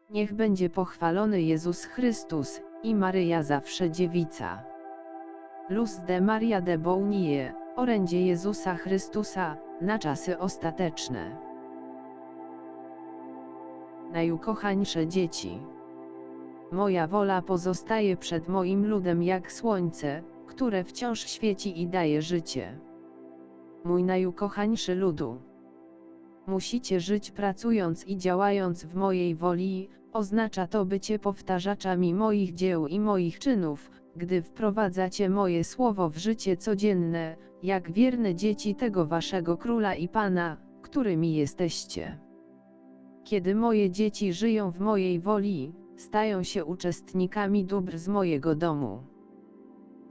Niech będzie pochwalony Jezus Chrystus, i Maryja zawsze dziewica. Luz de Maria de Bounie, orędzie Jezusa Chrystusa, na czasy ostateczne. Najukochańsze dzieci. Moja wola pozostaje przed moim ludem jak słońce, które wciąż świeci i daje życie. Mój najukochańszy ludu. Musicie żyć pracując i działając w mojej woli, oznacza to bycie powtarzaczami moich dzieł i moich czynów, gdy wprowadzacie moje słowo w życie codzienne, jak wierne dzieci tego waszego Króla i Pana, którymi jesteście. Kiedy moje dzieci żyją w mojej woli, stają się uczestnikami dóbr z mojego domu.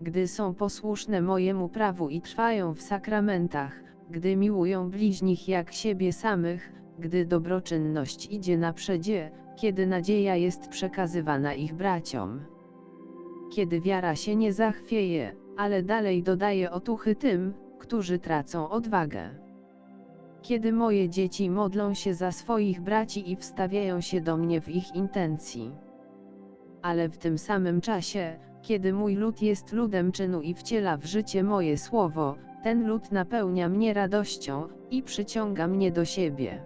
Gdy są posłuszne mojemu prawu i trwają w sakramentach, gdy miłują bliźnich jak siebie samych, gdy dobroczynność idzie naprzedzie, kiedy nadzieja jest przekazywana ich braciom. Kiedy wiara się nie zachwieje, ale dalej dodaje otuchy tym, którzy tracą odwagę. Kiedy moje dzieci modlą się za swoich braci i wstawiają się do mnie w ich intencji. Ale w tym samym czasie, kiedy mój lud jest ludem czynu i wciela w życie moje słowo, ten lud napełnia mnie radością i przyciąga mnie do siebie.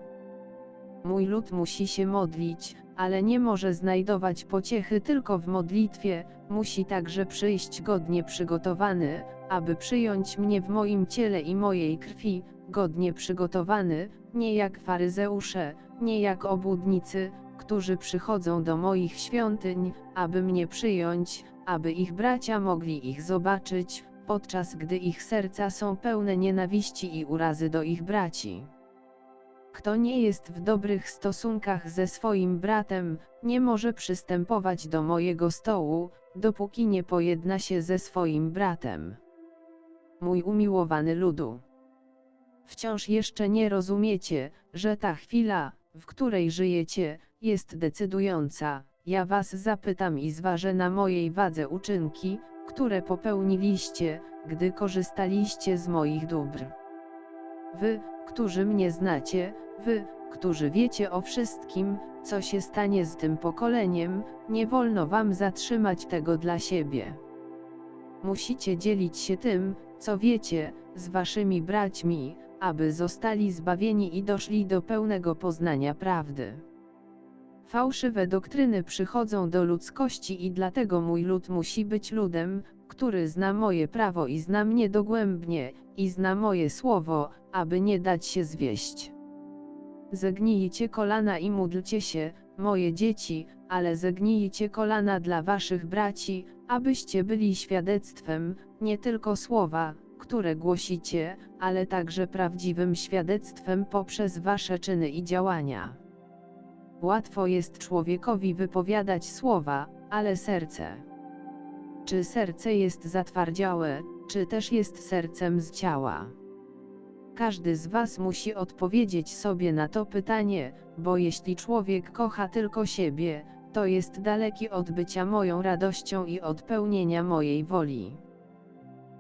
Mój lud musi się modlić, ale nie może znajdować pociechy tylko w modlitwie, musi także przyjść godnie przygotowany, aby przyjąć mnie w moim ciele i mojej krwi, godnie przygotowany, nie jak faryzeusze, nie jak obłudnicy, którzy przychodzą do moich świątyń, aby mnie przyjąć, aby ich bracia mogli ich zobaczyć, podczas gdy ich serca są pełne nienawiści i urazy do ich braci. Kto nie jest w dobrych stosunkach ze swoim bratem, nie może przystępować do mojego stołu, dopóki nie pojedna się ze swoim bratem. Mój umiłowany ludu. Wciąż jeszcze nie rozumiecie, że ta chwila, w której żyjecie, jest decydująca. Ja was zapytam i zważę na mojej wadze uczynki, które popełniliście, gdy korzystaliście z moich dóbr. Wy, którzy mnie znacie, wy, którzy wiecie o wszystkim, co się stanie z tym pokoleniem, nie wolno wam zatrzymać tego dla siebie. Musicie dzielić się tym, co wiecie, z waszymi braćmi, aby zostali zbawieni i doszli do pełnego poznania prawdy. Fałszywe doktryny przychodzą do ludzkości i dlatego mój lud musi być ludem, który zna moje prawo i zna mnie dogłębnie, i zna moje słowo, aby nie dać się zwieść. Zegnijcie kolana i módlcie się, moje dzieci, ale zegnijcie kolana dla waszych braci, abyście byli świadectwem, nie tylko słowa, które głosicie, ale także prawdziwym świadectwem poprzez wasze czyny i działania. Łatwo jest człowiekowi wypowiadać słowa, ale serce. Czy serce jest zatwardziałe, czy też jest sercem z ciała? Każdy z was musi odpowiedzieć sobie na to pytanie, bo jeśli człowiek kocha tylko siebie, to jest daleki od bycia moją radością i od pełnienia mojej woli.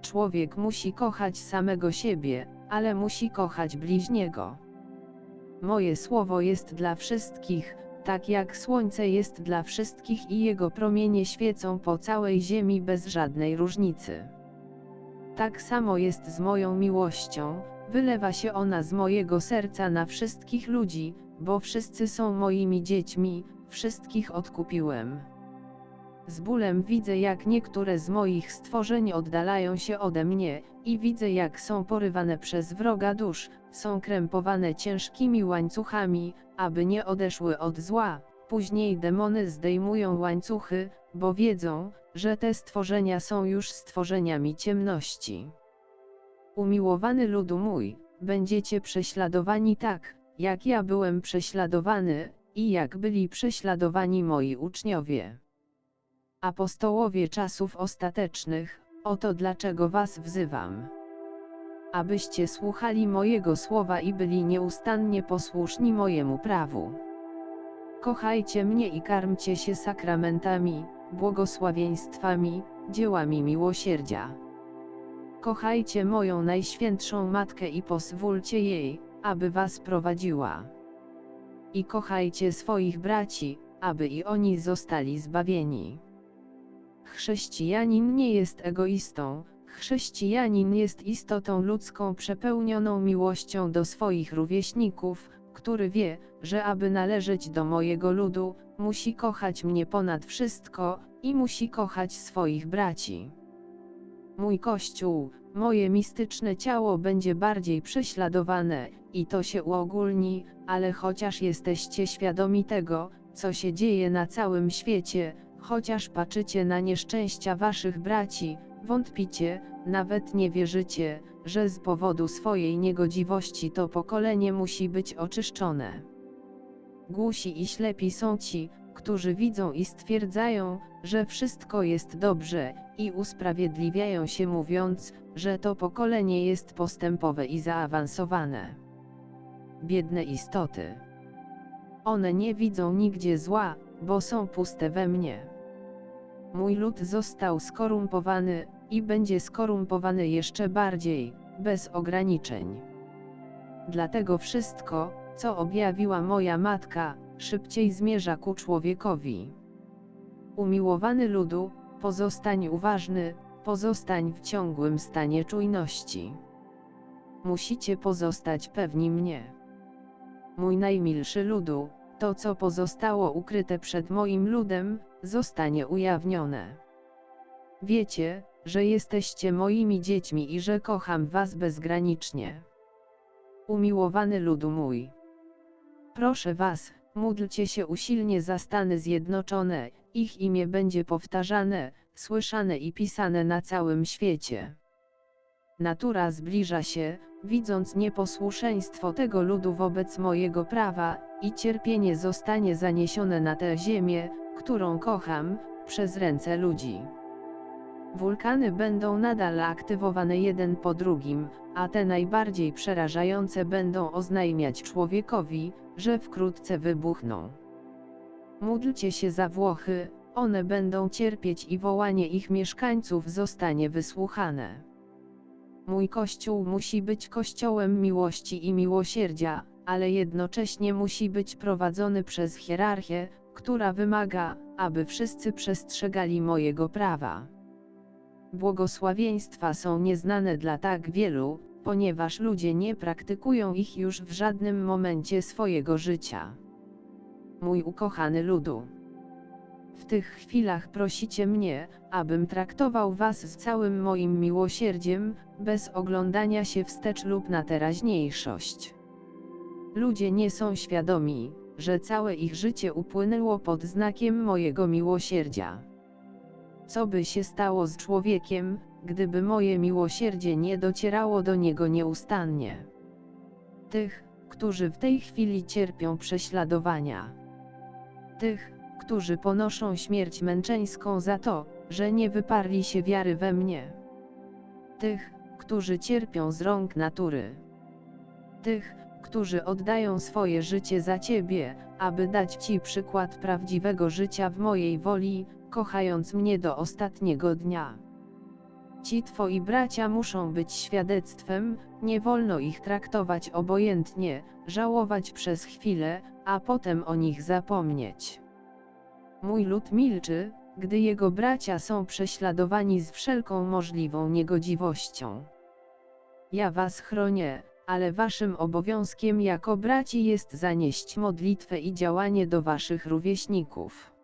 Człowiek musi kochać samego siebie, ale musi kochać bliźniego. Moje słowo jest dla wszystkich, tak jak słońce jest dla wszystkich i jego promienie świecą po całej ziemi bez żadnej różnicy. Tak samo jest z moją miłością, wylewa się ona z mojego serca na wszystkich ludzi, bo wszyscy są moimi dziećmi, wszystkich odkupiłem. Z bólem widzę, jak niektóre z moich stworzeń oddalają się ode mnie, i widzę, jak są porywane przez wroga dusz, są krępowane ciężkimi łańcuchami, aby nie odeszły od zła. Później demony zdejmują łańcuchy, bo wiedzą, że te stworzenia są już stworzeniami ciemności. Umiłowany ludu mój, będziecie prześladowani tak, jak ja byłem prześladowany, i jak byli prześladowani moi uczniowie. Apostołowie czasów ostatecznych, oto dlaczego was wzywam. Abyście słuchali mojego słowa i byli nieustannie posłuszni mojemu prawu. Kochajcie mnie i karmcie się sakramentami, błogosławieństwami, dziełami miłosierdzia. Kochajcie moją Najświętszą Matkę i pozwólcie jej, aby was prowadziła. I kochajcie swoich braci, aby i oni zostali zbawieni. Chrześcijanin nie jest egoistą, chrześcijanin jest istotą ludzką przepełnioną miłością do swoich rówieśników, który wie, że aby należeć do mojego ludu, musi kochać mnie ponad wszystko i musi kochać swoich braci. Mój Kościół, moje mistyczne ciało będzie bardziej prześladowane, i to się uogólni, ale chociaż jesteście świadomi tego, co się dzieje na całym świecie, chociaż patrzycie na nieszczęścia waszych braci, wątpicie, nawet nie wierzycie, że z powodu swojej niegodziwości to pokolenie musi być oczyszczone. Głusi i ślepi są ci, którzy widzą i stwierdzają, że wszystko jest dobrze, i usprawiedliwiają się mówiąc, że to pokolenie jest postępowe i zaawansowane. Biedne istoty. One nie widzą nigdzie zła, bo są puste we mnie. Mój lud został skorumpowany, i będzie skorumpowany jeszcze bardziej, bez ograniczeń. Dlatego wszystko, co objawiła moja matka, szybciej zmierza ku człowiekowi. Umiłowany ludu, pozostań uważny, pozostań w ciągłym stanie czujności. Musicie pozostać pewni mnie. Mój najmilszy ludu, to co pozostało ukryte przed moim ludem, zostanie ujawnione. Wiecie, że jesteście moimi dziećmi i że kocham was bezgranicznie. Umiłowany ludu mój. Proszę was, módlcie się usilnie za Stany Zjednoczone, ich imię będzie powtarzane, słyszane i pisane na całym świecie. Natura zbliża się, widząc nieposłuszeństwo tego ludu wobec mojego prawa, i cierpienie zostanie zaniesione na tę ziemię, którą kocham, przez ręce ludzi. Wulkany będą nadal aktywowane jeden po drugim, a te najbardziej przerażające będą oznajmiać człowiekowi, że wkrótce wybuchną. Módlcie się za Włochy, one będą cierpieć i wołanie ich mieszkańców zostanie wysłuchane. Mój Kościół musi być kościołem miłości i miłosierdzia, ale jednocześnie musi być prowadzony przez hierarchię, która wymaga, aby wszyscy przestrzegali mojego prawa. Błogosławieństwa są nieznane dla tak wielu, ponieważ ludzie nie praktykują ich już w żadnym momencie swojego życia. Mój ukochany ludu. W tych chwilach prosicie mnie, abym traktował was z całym moim miłosierdziem, bez oglądania się wstecz lub na teraźniejszość. Ludzie nie są świadomi, że całe ich życie upłynęło pod znakiem mojego miłosierdzia. Co by się stało z człowiekiem, gdyby moje miłosierdzie nie docierało do niego nieustannie? Tych, którzy w tej chwili cierpią prześladowania. Tych, którzy ponoszą śmierć męczeńską za to, że nie wyparli się wiary we mnie. Tych, którzy cierpią z rąk natury. Tych, którzy oddają swoje życie za Ciebie, aby dać Ci przykład prawdziwego życia w mojej woli, kochając mnie do ostatniego dnia. Ci Twoi bracia muszą być świadectwem, nie wolno ich traktować obojętnie, żałować przez chwilę, a potem o nich zapomnieć. Mój lud milczy, gdy jego bracia są prześladowani z wszelką możliwą niegodziwością. Ja was chronię, ale waszym obowiązkiem jako braci jest zanieść modlitwę i działanie do waszych rówieśników.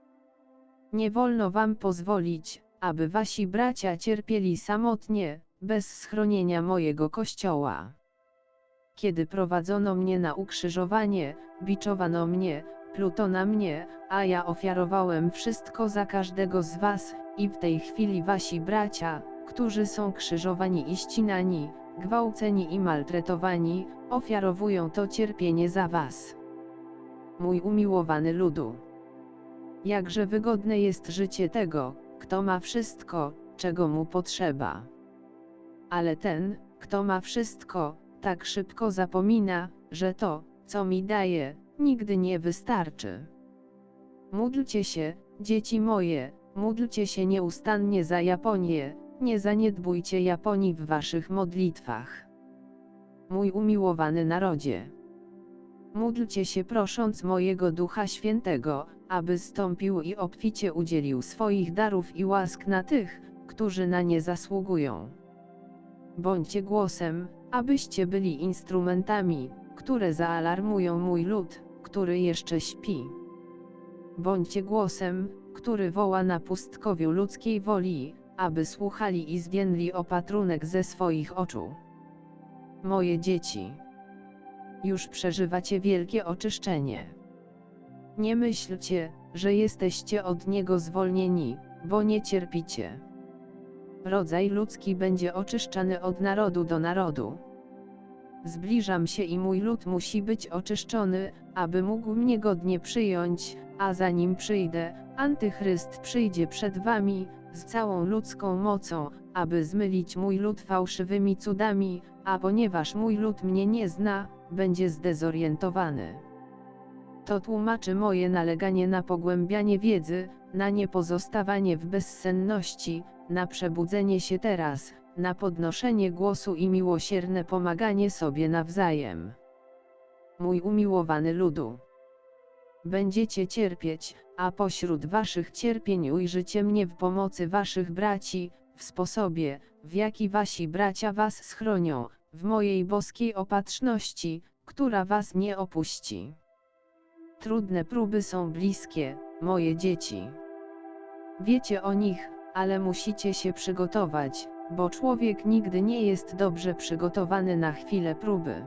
Nie wolno wam pozwolić, aby wasi bracia cierpieli samotnie, bez schronienia mojego Kościoła. Kiedy prowadzono mnie na ukrzyżowanie, biczowano mnie, pluto na mnie, a ja ofiarowałem wszystko za każdego z was, i w tej chwili wasi bracia, którzy są krzyżowani i ścinani, gwałceni i maltretowani, ofiarowują to cierpienie za was. Mój umiłowany ludu. Jakże wygodne jest życie tego, kto ma wszystko, czego mu potrzeba. Ale ten, kto ma wszystko, tak szybko zapomina, że to, co mi daje, nigdy nie wystarczy. Módlcie się, dzieci moje, módlcie się nieustannie za Japonię, nie zaniedbujcie Japonii w waszych modlitwach. Mój umiłowany narodzie. Módlcie się prosząc mojego Ducha Świętego, aby zstąpił i obficie udzielił swoich darów i łask na tych, którzy na nie zasługują. Bądźcie głosem, abyście byli instrumentami, które zaalarmują mój lud, który jeszcze śpi. Bądźcie głosem, który woła na pustkowiu ludzkiej woli, aby słuchali i zdjęli opatrunek ze swoich oczu. Moje dzieci, już przeżywacie wielkie oczyszczenie. Nie myślcie, że jesteście od niego zwolnieni, bo nie cierpicie. Rodzaj ludzki będzie oczyszczany od narodu do narodu. Zbliżam się i mój lud musi być oczyszczony, aby mógł mnie godnie przyjąć, a zanim przyjdę, Antychryst przyjdzie przed wami, z całą ludzką mocą, aby zmylić mój lud fałszywymi cudami, a ponieważ mój lud mnie nie zna, będzie zdezorientowany. To tłumaczy moje naleganie na pogłębianie wiedzy, na niepozostawanie w bezsenności, na przebudzenie się teraz, na podnoszenie głosu i miłosierne pomaganie sobie nawzajem. Mój umiłowany ludu, będziecie cierpieć, a pośród waszych cierpień ujrzycie mnie w pomocy waszych braci, w sposobie, w jaki wasi bracia was schronią, w mojej boskiej opatrzności, która was nie opuści. Trudne próby są bliskie, moje dzieci. Wiecie o nich, ale musicie się przygotować, bo człowiek nigdy nie jest dobrze przygotowany na chwilę próby.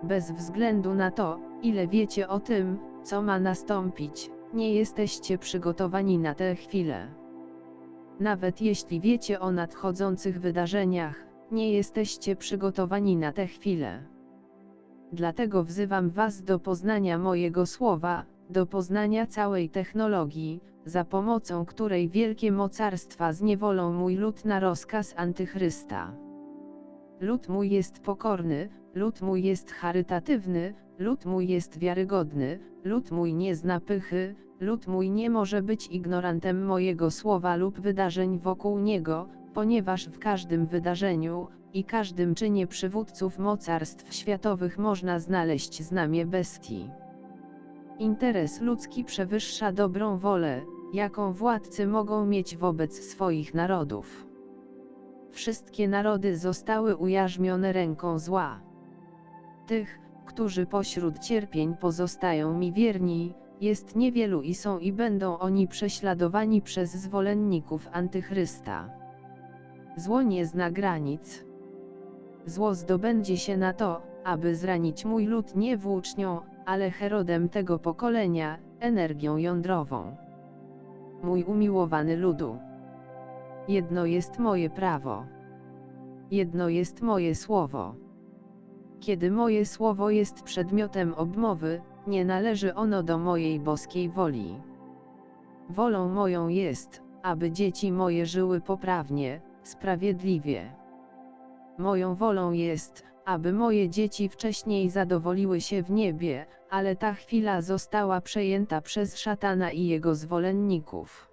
Bez względu na to, ile wiecie o tym, co ma nastąpić, nie jesteście przygotowani na tę chwilę. Nawet jeśli wiecie o nadchodzących wydarzeniach, nie jesteście przygotowani na tę chwilę. Dlatego wzywam was do poznania mojego słowa, do poznania całej technologii, za pomocą której wielkie mocarstwa zniewolą mój lud na rozkaz Antychrysta. Lud mój jest pokorny, lud mój jest charytatywny, lud mój jest wiarygodny, lud mój nie zna pychy, lud mój nie może być ignorantem mojego słowa lub wydarzeń wokół niego, ponieważ w każdym wydarzeniu i każdym czynie przywódców mocarstw światowych można znaleźć znamię bestii. Interes ludzki przewyższa dobrą wolę, jaką władcy mogą mieć wobec swoich narodów. Wszystkie narody zostały ujarzmione ręką zła. Tych, którzy pośród cierpień pozostają mi wierni, jest niewielu i są i będą oni prześladowani przez zwolenników Antychrysta. Zło nie zna granic. Zło zdobędzie się na to, aby zranić mój lud nie włócznią, ale Herodem tego pokolenia, energią jądrową. Mój umiłowany ludu. Jedno jest moje prawo. Jedno jest moje słowo. Kiedy moje słowo jest przedmiotem obmowy, nie należy ono do mojej boskiej woli. Wolą moją jest, aby dzieci moje żyły poprawnie, sprawiedliwie. Moją wolą jest, aby moje dzieci wcześniej zadowoliły się w niebie, ale ta chwila została przejęta przez szatana i jego zwolenników.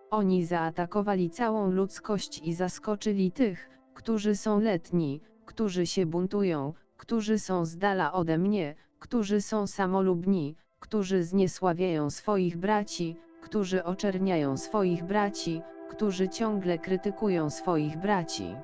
Oni zaatakowali całą ludzkość i zaskoczyli tych, którzy są letni, którzy się buntują, którzy są z dala ode mnie, którzy są samolubni, którzy zniesławiają swoich braci, którzy oczerniają swoich braci, którzy ciągle krytykują swoich braci.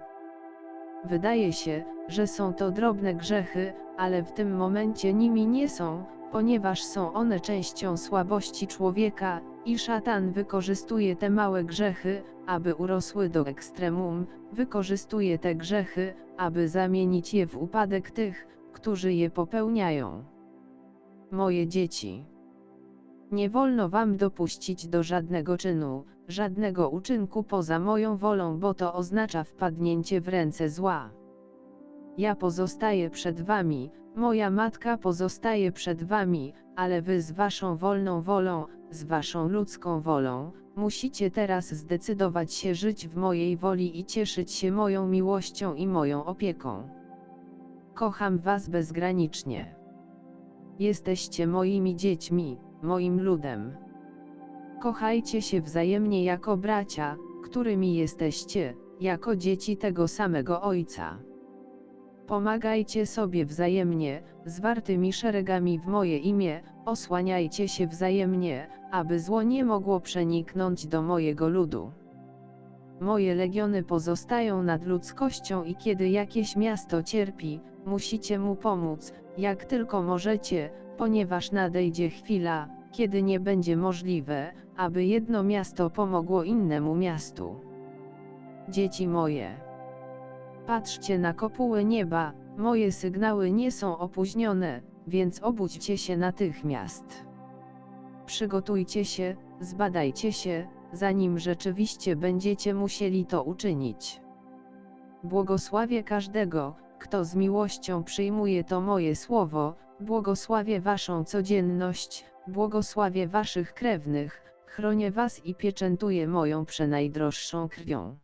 Wydaje się, że są to drobne grzechy, ale w tym momencie nimi nie są, ponieważ są one częścią słabości człowieka, i szatan wykorzystuje te małe grzechy, aby urosły do ekstremum, wykorzystuje te grzechy, aby zamienić je w upadek tych, którzy je popełniają. Moje dzieci. Nie wolno wam dopuścić do żadnego czynu, żadnego uczynku poza moją wolą, bo to oznacza wpadnięcie w ręce zła. Ja pozostaję przed wami, moja matka pozostaje przed wami, ale wy z waszą wolną wolą, z waszą ludzką wolą, musicie teraz zdecydować się żyć w mojej woli i cieszyć się moją miłością i moją opieką. Kocham was bezgranicznie. Jesteście moimi dziećmi, moim ludem. Kochajcie się wzajemnie jako bracia, którymi jesteście, jako dzieci tego samego Ojca. Pomagajcie sobie wzajemnie, zwartymi szeregami w moje imię, osłaniajcie się wzajemnie, aby zło nie mogło przeniknąć do mojego ludu. Moje legiony pozostają nad ludzkością i kiedy jakieś miasto cierpi, musicie mu pomóc, jak tylko możecie, ponieważ nadejdzie chwila, kiedy nie będzie możliwe, aby jedno miasto pomogło innemu miastu. Dzieci moje, patrzcie na kopuły nieba, moje sygnały nie są opóźnione, więc obudźcie się natychmiast. Przygotujcie się, zbadajcie się, zanim rzeczywiście będziecie musieli to uczynić. Błogosławię każdego, kto z miłością przyjmuje to moje słowo, błogosławię waszą codzienność, błogosławię waszych krewnych, chronię was i pieczętuję moją przenajdroższą krwią.